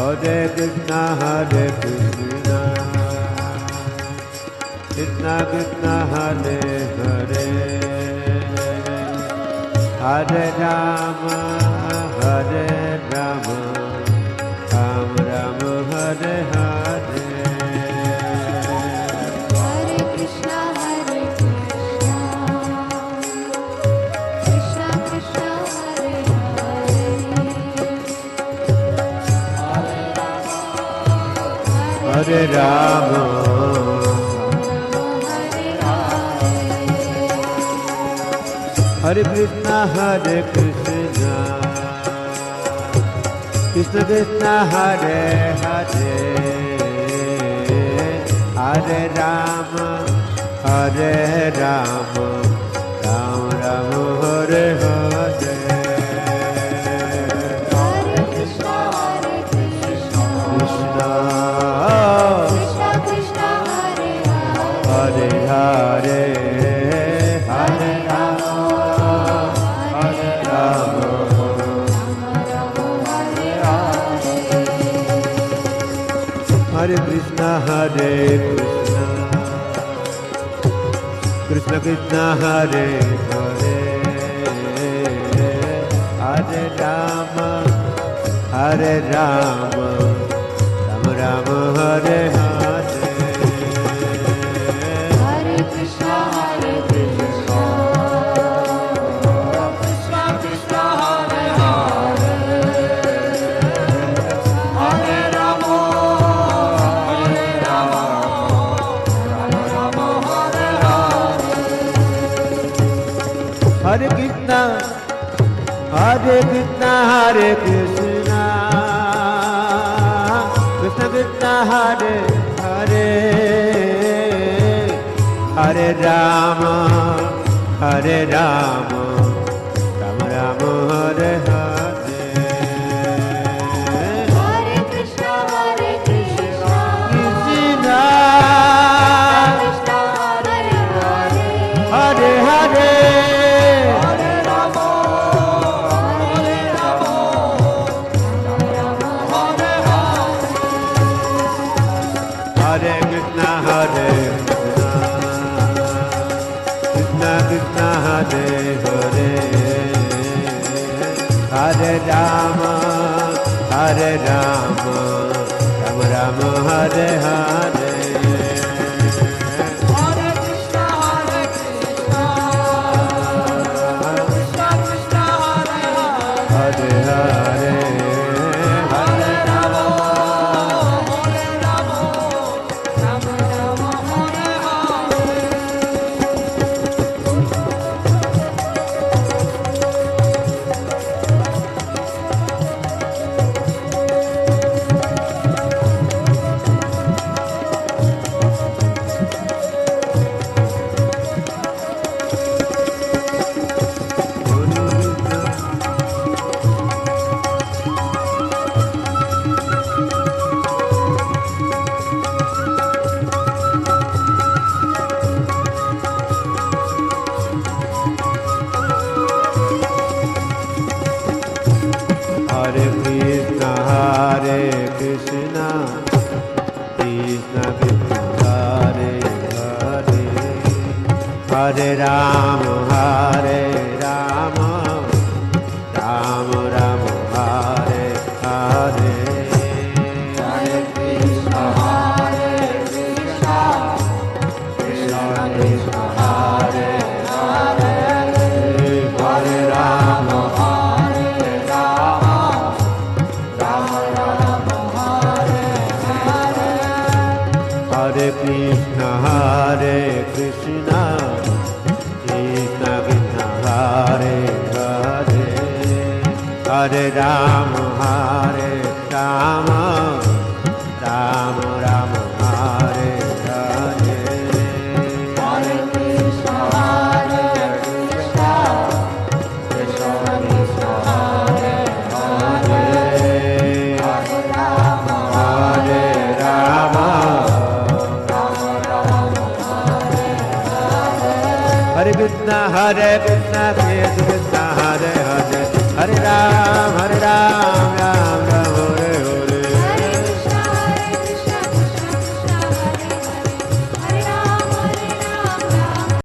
Hare Krishna, Hare Krishna, Krishna Krishna, Hare Hare, Hare Rama, Hare Rama, Rama Rama, Hare Hare. Hare Krishna, Hare Krishna, Krishna Krishna, Hare Hare, Hare Rama, Hare Krishna, Hare Krishna, Krishna Krishna, Hare Hare, Hare Rama, Hare Rama, Rama Rama, Hare Hare. Hare Krishna, Hare Krishna, Krishna, Krishna Krishna, Hare Hare Hare, Hare, Hare Rama, Hare Rama, Hare Krishna, Hare Krishna, Krishna Krishna, Hare Hare, Hare Rama, Hare Rama, Rama Rama, Hare Hare. Hare Krishna, Hare Krishna, Krishna Krishna, Hare Hare, Hare Rama, Hare Rama, Rama Rama, Hare Hare. Hare Krishna, Hare Krishna, Hare Krishna, Krishna Krishna, Hare Hare, Hare Rama, Hare Rama, Rama Rama, Hare Hare. Hare Krishna, Hare Krishna, Krishna, Krishna Hare Hare, Hare Hare, Hare Rama, Hare Rama, Rama Rama, Hare Hare. Hare Krishna, Hare Krishna, Krishna Krishna, Hare Hare, Hare Rama, Hare Rama, Rama Rama, Hare Hare. Hare Krishna, Hare Krishna, Krishna Krishna, Hare Hare, Hare Hare, Hare Rama, Hare Rama, Rama Rama, Hare Hare. Hare Krishna, Hare Krishna, Krishna Krishna, Hare Hare, Hare Rama, Hare Rama, Rama Rama, Hare Hare. Hare Krishna, Hare Krishna, Krishna Krishna, Hare Hare, Hare Rama, Hare Rama, Rama Rama, Hare Hare. Hare Krishna, Hare Krishna, Krishna Krishna, Hare Hare, Hare Rama, Hare Rama, Rama Rama, Hare Hare. Hare Krishna, Hare Krishna, Krishna Krishna, Hare Hare, Hare Rama, Hare Rama, Rama Rama, Hare Hare. Hare Krishna, Krishna Krishna, Hare Hare, Hare Ram, Hare Ram,